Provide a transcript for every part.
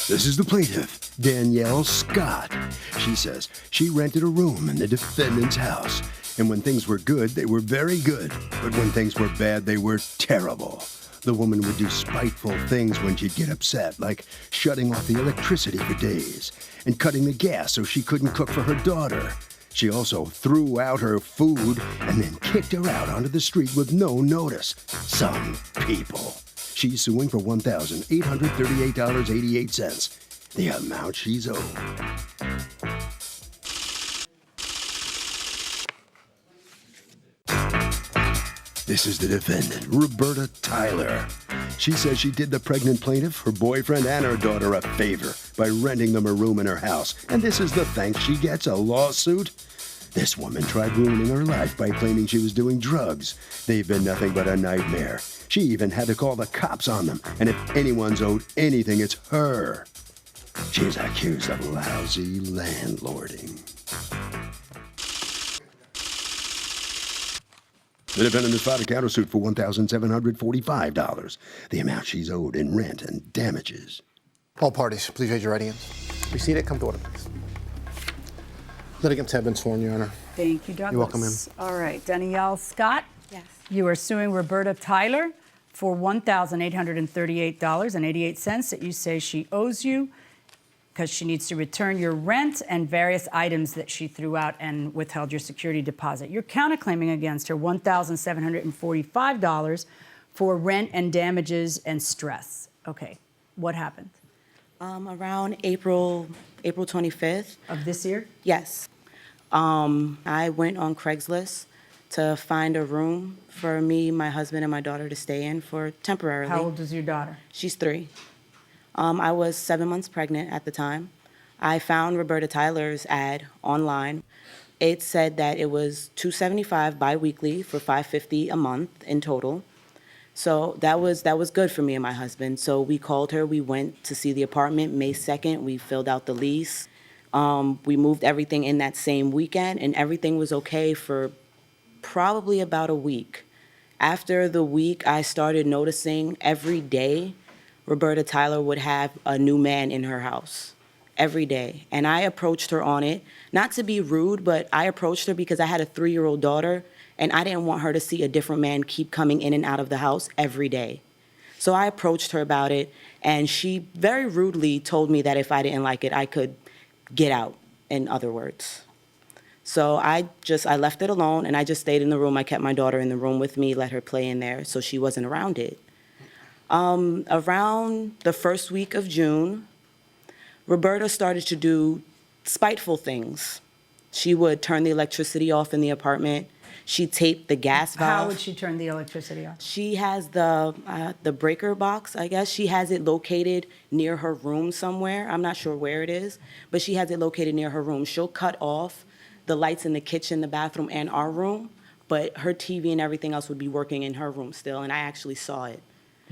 This is the plaintiff, Danielle Scott. She says she rented a room in the defendant's house. And when things were good, they were very good. But when things were bad, they were terrible. The woman would do spiteful things when she'd get upset, like shutting off the electricity for days and cutting the gas so she couldn't cook for her daughter. She also threw out her food and then kicked her out onto the street with no notice. Some people. She's suing for $1,838.88, the amount she's owed. This is the defendant, Roberta Tyler. She says she did the pregnant plaintiff, her boyfriend, and her daughter a favor by renting them a room in her house. And this is the thanks she gets, a lawsuit? This woman tried ruining her life by claiming she was doing drugs. They've been nothing but a nightmare. She even had to call the cops on them, and if anyone's owed anything, it's her. She's accused of lousy landlording. The defendant has filed a countersuit for $1,745, the amount she's owed in rent and damages. All parties, please raise your right hands. Be seated. Come to order, please. Litigants have been sworn, Your Honor. Thank you, Douglas. You're welcome, ma'am. All right, Danielle Scott. Yes. You are suing Roberta Tyler for $1,838.88 that you say she owes you because she needs to return your rent and various items that she threw out and withheld your security deposit. You're counterclaiming against her $1,745 for rent and damages and stress. Okay, what happened? Around April 25th. Of this year? Yes. I went on Craigslist to find a room for me, my husband, and my daughter to stay in for temporarily. How old is your daughter? She's 3. I was 7 months pregnant at the time. I found Roberta Tyler's ad online. It said that it was $275 biweekly for $550 a month in total. So that was good for me and my husband. So we called her. We went to see the apartment May 2nd. We filled out the lease. We moved everything in that same weekend, and everything was okay for probably about a week. After the week, I started noticing every day Roberta Tyler would have a new man in her house every day. And I approached her on it, not to be rude, but I approached her because I had a 3-year-old daughter, and I didn't want her to see a different man keep coming in and out of the house every day. So I approached her about it, and she very rudely told me that if I didn't like it, I could get out, in other words. So I left it alone, and I just stayed in the room. I kept my daughter in the room with me, let her play in there, so she wasn't around it. Around the first week of June, Roberta started to do spiteful things. She would turn the electricity off in the apartment. She taped the gas valve. How would she turn the electricity off? She has the breaker box, I guess. She has it located near her room somewhere. I'm not sure where it is, but she has it located near her room. She'll cut off the lights in the kitchen, the bathroom, and our room, but her TV and everything else would be working in her room still, and I actually saw it.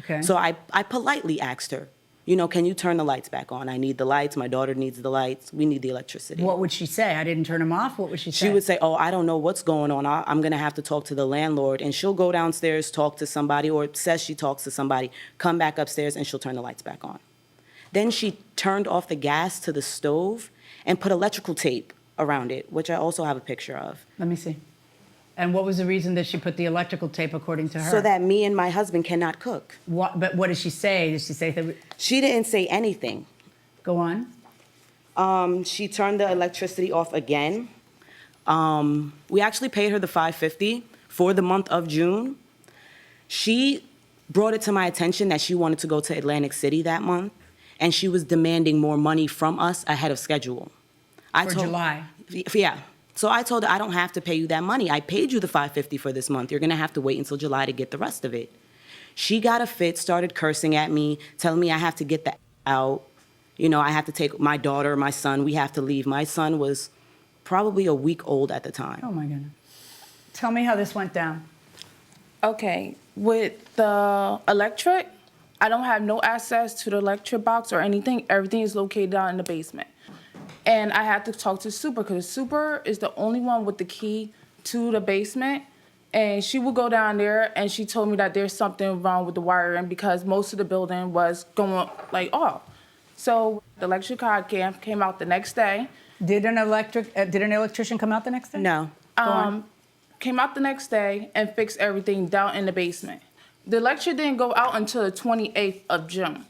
Okay. So I politely asked her, can you turn the lights back on? I need the lights. My daughter needs the lights. We need the electricity. What would she say? I didn't turn them off? What would she say? She would say, I don't know what's going on. I'm going to have to talk to the landlord. And she'll go downstairs, talk to somebody, or says she talks to somebody, come back upstairs, and she'll turn the lights back on. Then she turned off the gas to the stove and put electrical tape around it, which I also have a picture of. Let me see. And what was the reason that she put the electrical tape, according to her? So that me and my husband cannot cook. But what did she say? Did she say that? She didn't say anything. Go on. She turned the electricity off again. We actually paid her the $550 for the month of June. She brought it to my attention that she wanted to go to Atlantic City that month, and she was demanding more money from us ahead of schedule. July? Yeah. So I told her, I don't have to pay you that money. I paid you the $550 for this month. You're going to have to wait until July to get the rest of it. She got a fit, started cursing at me, telling me I have to get the out. I have to take my daughter, my son, we have to leave. My son was probably a week old at the time. Oh, my goodness. Tell me how this went down. Okay. With the electric, I don't have no access to the electric box or anything. Everything is located down in the basement. And I had to talk to Super because Super is the only one with the key to the basement. And she would go down there and she told me that there's something wrong with the wiring because most of the building was going off. So the electric car came out the next day. Did an electrician come out the next day? No. Came out the next day and fixed everything down in the basement. The electric didn't go out until the 28th of June.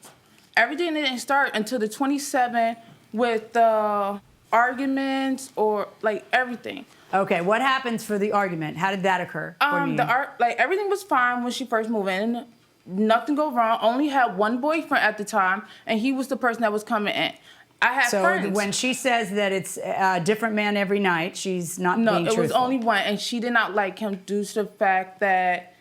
Everything didn't start until the 27th with the arguments or like everything. Okay, what happens for the argument? How did that occur? Everything was fine when she first moved in. Nothing go wrong. Only had one boyfriend at the time, and he was the person that was coming in. I had friends. So when she says that it's a different man every night, she's not being truthful. No, it was only one, and she did not like him due to the fact that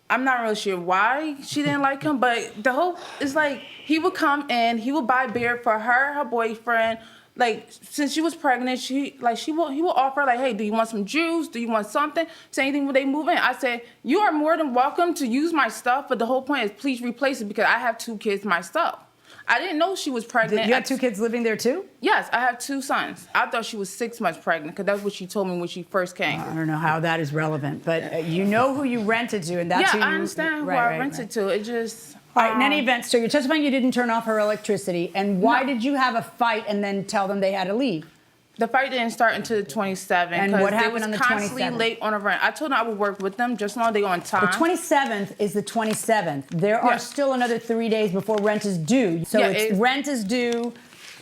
I'm not really sure why she didn't like him, but the whole is like he would come in, he would buy beer for her boyfriend. Like since she was pregnant, he will offer like, hey, do you want some juice? Do you want something? Say anything when they move in. I said, you are more than welcome to use my stuff, but the whole point is please replace it because I have 2 kids myself. I didn't know she was pregnant. You had 2 kids living there too? Yes, I have 2 sons. I thought she was 6 months pregnant because that's what she told me when she first came. I don't know how that is relevant, but you know who you rented to, and that's who you... Yeah, I understand who I rented to. It just... All right, in any event, so you're testifying you didn't turn off her electricity, and why did you have a fight and then tell them they had to leave? The fight didn't start until the 27th. And what happened on the 27th? They was constantly late on the rent. I told them I would work with them just as long as they on time. The 27th is the 27th. There are still another 3 days before rent is due. So rent is due...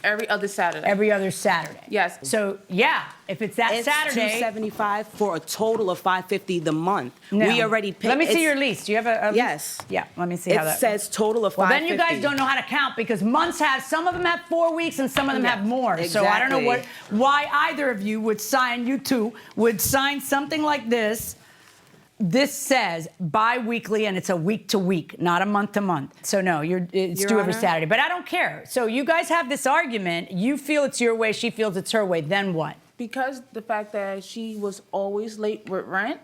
Every other Saturday. Every other Saturday. Yes. So, yeah, if it's that Saturday... It's $275 for a total of $550 the month. No. We already paid... Let me see your lease. Do you have a lease? Yes. Yeah, let me see how that... It says total of $550. Well, then you guys don't know how to count because months have... Some of them have 4 weeks and some of them have more. Exactly. So I don't know why either of you would sign, you two, would sign something like this. This says bi-weekly, and it's a week-to-week, not a month-to-month. So, no, it's due every Saturday. But I don't care. So you guys have this argument. You feel it's your way. She feels it's her way. Then what? Because the fact that she was always late with rent,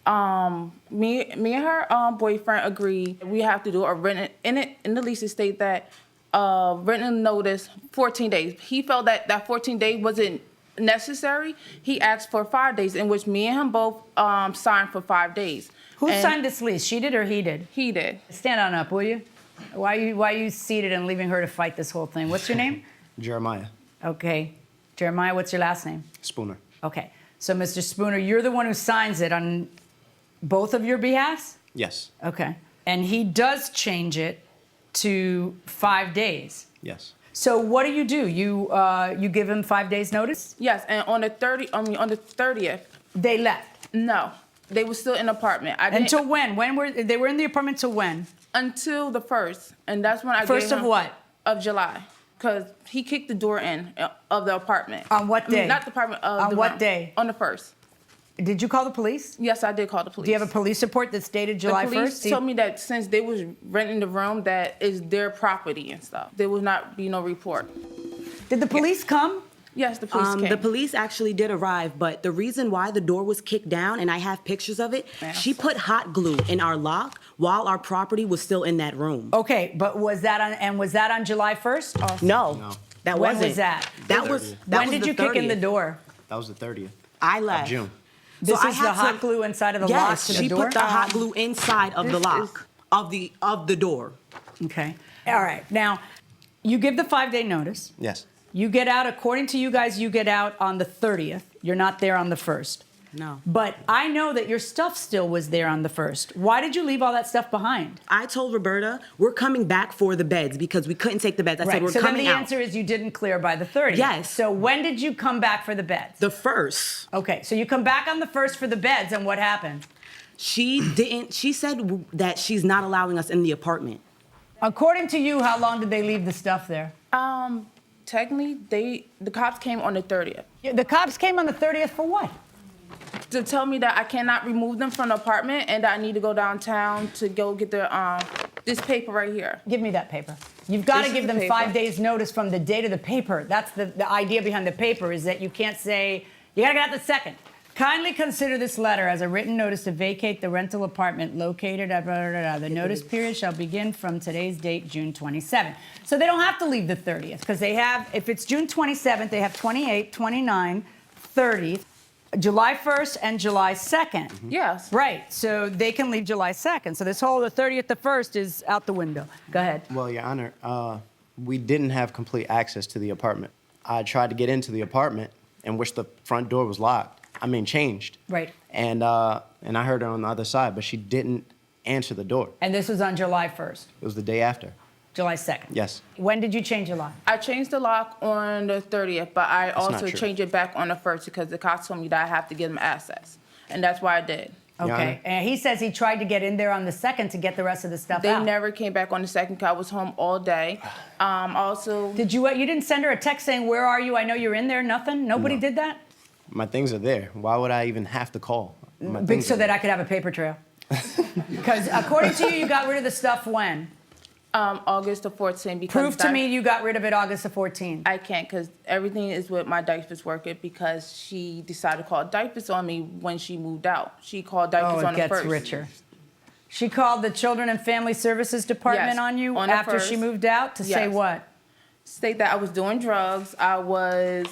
me and her boyfriend agreed we have to do a rent. In the lease, it state that rent notice 14 days. He felt that 14 days wasn't necessary. He asked for 5 days, in which me and him both signed for 5 days. Who signed this lease? She did or he did? He did. Stand on up, will you? Why are you seated and leaving her to fight this whole thing? What's your name? Jeremiah. Okay. Jeremiah, what's your last name? Spooner. Okay. So, Mr. Spooner, you're the one who signs it on both of your behalves? Yes. Okay. And he does change it to 5 days? Yes. So what do? You give him 5 days notice? Yes, and on the 30th. They left? No, they were still in the apartment. Until when? When were they in the apartment till when? Until the 1st, and that's when I First gave him, of what? Of July, because he kicked the door in of the apartment. On what day? Not the apartment. On what day? On the 1st. Did you call the police? Yes, I did call the police. Do you have a police report that's dated July 1st? The police told me that since they was renting the room, that is their property and stuff. There would not be no report. Did the police come? Yes, the police came. The police actually did arrive, but the reason why the door was kicked down, and I have pictures of it, she put hot glue in our lock while our property was still in that room. Okay, but was that on July 1st? No. That when wasn't. was that? When did you kick in the door? That was the 30th. I left. Of June. This is the hot glue inside of the lock to the door? Yes, she put the hot glue inside of the lock of the door. Okay. All right. Now, you give the 5-day notice. Yes. You get out, according to you guys, you get out on the 30th. You're not there on the 1st. No. But I know that your stuff still was there on the 1st. Why did you leave all that stuff behind? I told Roberta, we're coming back for the beds because we couldn't take the beds. I said, we're coming out. So then the answer is you didn't clear by the 30th. Yes. So when did you come back for the beds? The 1st. Okay, so you come back on the 1st for the beds, and what happened? She said that she's not allowing us in the apartment. According to you, how long did they leave the stuff there? Technically, the cops came on the 30th. The cops came on the 30th for what? To tell me that I cannot remove them from the apartment and that I need to go downtown to go get this paper right here. Give me that paper. You've got to give them 5 days notice from the date of the paper. That's the idea behind the paper, is that you can't say, you got to get out the second. Kindly consider this letter as a written notice to vacate the rental apartment located at blah, blah, blah, blah. The notice period shall begin from today's date, June 27th. So they don't have to leave the 30th because they have, if it's June 27th, they have 28, 29, 30, July 1st and July 2nd. Yes. Right, so they can leave July 2nd. So this whole, the 30th, the 1st is out the window. Go ahead. Well, Your Honor, We didn't have complete access to the apartment. I tried to get into the apartment and wish the front door was locked. Changed. Right. And I heard her on the other side, but she didn't answer the door. And this was on July 1st, It was the day after. July 2nd? Yes. When did you change your lock? I changed the lock on the 30th, but I not also true. changed it back on the 1st because the cops told me that I have to give them access. And that's why I did. Okay. Honor. And he says he tried to get in there on the 2nd to get the rest of the stuff They out. never came back on the 2nd because I was home all day. Also, Did you didn't send her a text saying, where are you? I know you're in there. Nothing? Nobody No. did that? My things are there. Why would I even have to call? My things So are that there. I could have a paper trail. Because according to you, you got rid of the stuff when? August the 14th. Because Prove to me you got rid of it August the 14th. I can't because everything is with my diapers worker because she decided to call diapers on me when she moved out. She called diapers Oh, on it the gets 1st. richer. She called the Children and Family Services Department Yes, on you on the after she 1st. moved out to say Yes. what? State that I was doing drugs, I was,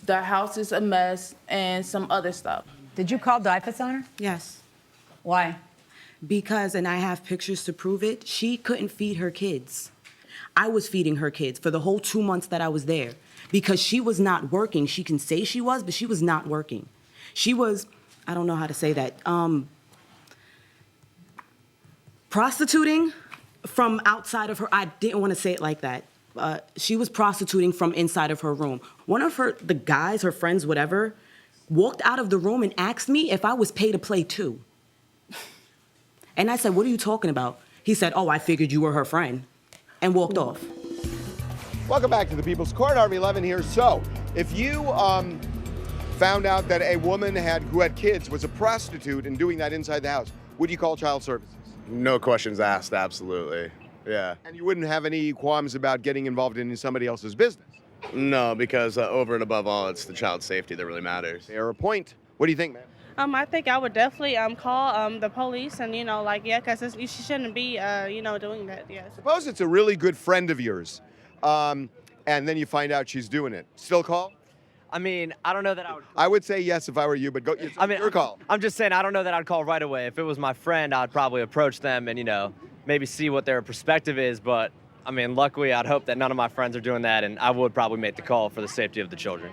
the house is a mess, and some other stuff. Did you call DIFAS on her? Yes. Why? Because, and I have pictures to prove it, she couldn't feed her kids. I was feeding her kids for the whole 2 months that I was there because she was not working. She can say she was, but she was not working. She was, I don't know how to say that, prostituting from outside of her, I didn't want to say it like that. She was prostituting from inside of her room. One of the guys, her friends, whatever, walked out of the room and asked me if I was pay to play too. And I said, what are you talking about? He said, oh, I figured you were her friend, and walked off. Welcome back to the People's Court. Harvey Levin here. So, if you found out that a woman who had kids was a prostitute and doing that inside the house, would you call child services? No questions asked, absolutely. Yeah. And you wouldn't have any qualms about getting involved in somebody else's business? No, because over and above all, it's the child's safety that really matters. Fair point. What do you think, man? I think I would definitely call the police and, because she shouldn't be, doing that, yes. Suppose it's a really good friend of yours, and then you find out she's doing it. Still call? I mean, I don't know that I would. I would say yes if I were you, but go. It's your call. I'm just saying, I don't know that I'd call right away. If it was my friend, I'd probably approach them and, maybe see what their perspective is. But, I mean, luckily, I'd hope that none of my friends are doing that, and I would probably make the call for the safety of the children.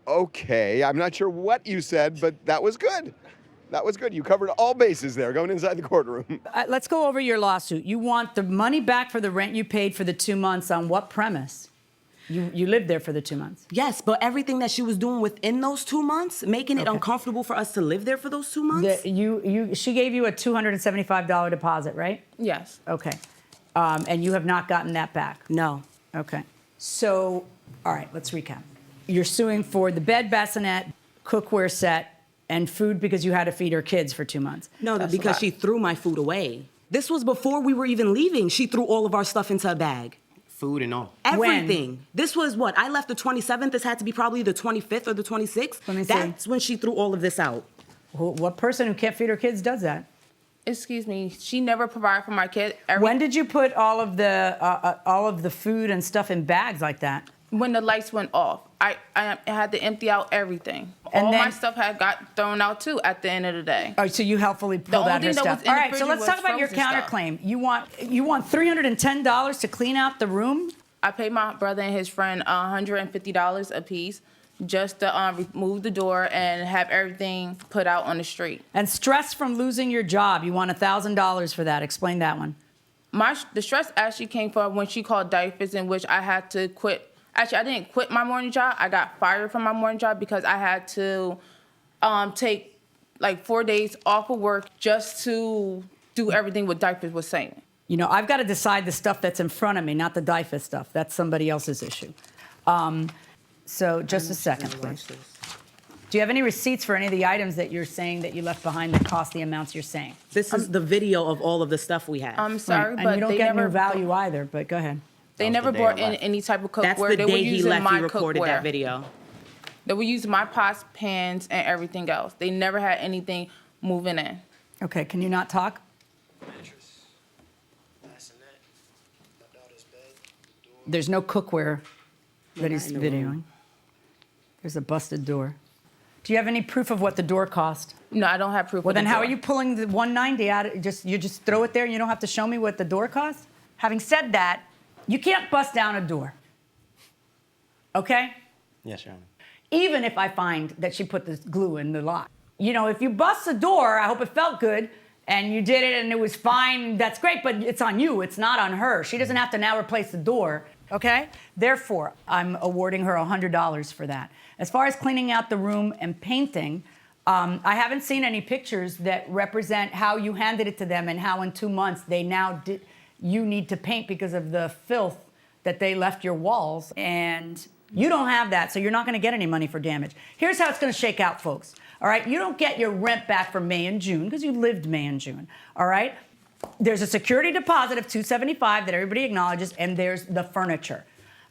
Okay, I'm not sure what you said, but that was good. That was good. You covered all bases there going inside the courtroom. Let's go over your lawsuit. You want the money back for the rent you paid for the 2 months on what premise? You lived there for the 2 months. Yes, but everything that she was doing within those 2 months, making it uncomfortable for us to live there for those 2 months. She gave you a $275 deposit, right? Yes. Okay. And you have not gotten that back? No. Okay. So, all right, let's recap. You're suing for the bed bassinet, cookware set, and food because you had to feed her kids for 2 months. No, because she threw my food away. This was before we were even leaving. She threw all of our stuff into a bag. Food and all. Everything. When? This was what? I left the 27th. This had to be probably the 25th or the 26th. Let me see. That's when she threw all of this out. What person who can't feed her kids does that? Excuse me, she never provided for my kid. When did you put all of the food and stuff in bags like that? When the lights went off, I had to empty out everything. And all then- my stuff had got thrown out too at the end of the day. Oh, so you helpfully pulled only out her thing that stuff. was in All the right, so fridge let's was talk about your frozen stuff. counterclaim. You want $310 to clean out the room? I paid my brother and his friend $150 a piece just to remove the door and have everything put out on the street. And stress from losing your job, you want $1,000 for that. Explain that one. The stress actually came from when she called diapers, in which I had to quit. Actually, I didn't quit my morning job. I got fired from my morning job because I had to take like 4 days off of work just to do everything what diapers was saying. I've got to decide the stuff that's in front of me, not the DIFA stuff. That's somebody else's issue. So just a second, please. Do you have any receipts for any of the items that you're saying that you left behind that cost the amounts you're saying? This is the video of all of the stuff we had. I'm sorry, Right, but and you don't they get never new value either, but go ahead. They That was never the day brought I in left. any type of cookware. That's the They were day he using left. my He recorded cookware. that video. They were using my pots, pans, and everything else. They never had anything moving in. Okay, can you not talk? There's no cookware that he's not in the videoing. room. There's a busted door. Do you have any proof of what the door cost? No, I don't have proof. Well, of the then how door. are you pulling the 190 out? You just throw it there and you don't have to show me what the door cost? Having said that, You can't bust down a door. Okay? Yes, Your Honor. Even if I find that she put the glue in the lock. You know, if you bust a door, I hope it felt good, and you did it and it was fine, that's great, but it's on you, it's not on her. She doesn't have to now replace the door, okay? Therefore, I'm awarding her $100 for that. As far as cleaning out the room and painting, I haven't seen any pictures that represent how you handed it to them and how in 2 months you need to paint because of the filth that they left your walls, and you don't have that, so you're not gonna get any money for damage. Here's how it's gonna shake out, folks. All right, you don't get your rent back for May and June because you lived May and June, all right? There's a security deposit of $275 that everybody acknowledges, and there's the furniture.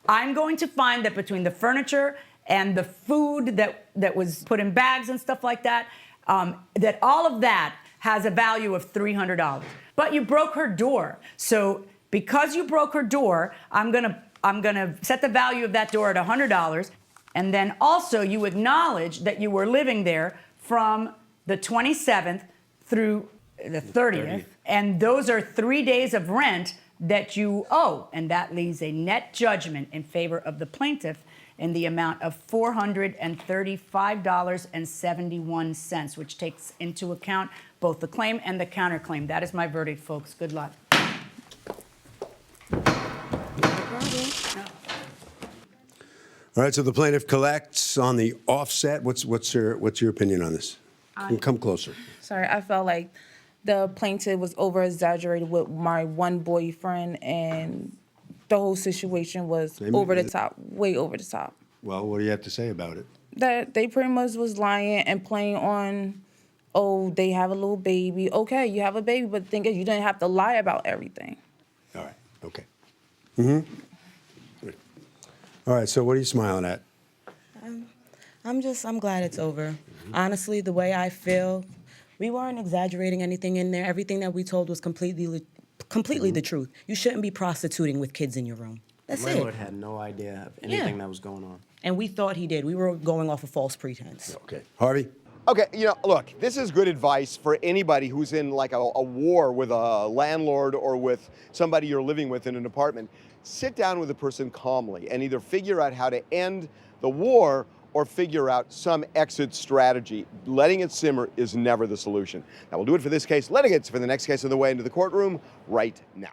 I'm going to find that between the furniture and the food that was put in bags and stuff like that, that all of that has a value of $300. But you broke her door. So because you broke her door, I'm gonna set the value of that door at $100. And then also you acknowledge that you were living there from the 27th through the 30th. And those are 3 days of rent that you owe. And that leaves a net judgment in favor of the plaintiff in the amount of $435.71, which takes into account both the claim and the counterclaim. That is my verdict, folks. Good luck. All right, so the plaintiff collects on the offset. What's your opinion on this? Come closer. Sorry, I felt like the plaintiff was over-exaggerated with my one boyfriend, and the whole situation was over the top, way over the top. Well, what do you have to say about it? That they pretty much was lying and playing on, oh, they have a little baby. Okay, you have a baby, but the thing is, you didn't have to lie about everything. All right, okay. Mm-hmm. All right, so what are you smiling at? I'm glad it's over. Honestly, the way I feel, we weren't exaggerating anything in there. Everything that we told was completely the truth. You shouldn't be prostituting with kids in your room. That's it. Landlord had no idea of anything that was going on. And we thought he did. We were going off a false pretense. Okay. Harvey? Okay, you know, look, this is good advice for anybody who's in like a war with a landlord or with somebody you're living with in an apartment. Sit down with the person calmly and either figure out how to end the war or figure out some exit strategy. Letting it simmer is never the solution. That will do it for this case. Litigants for the next case on the way into the courtroom right now.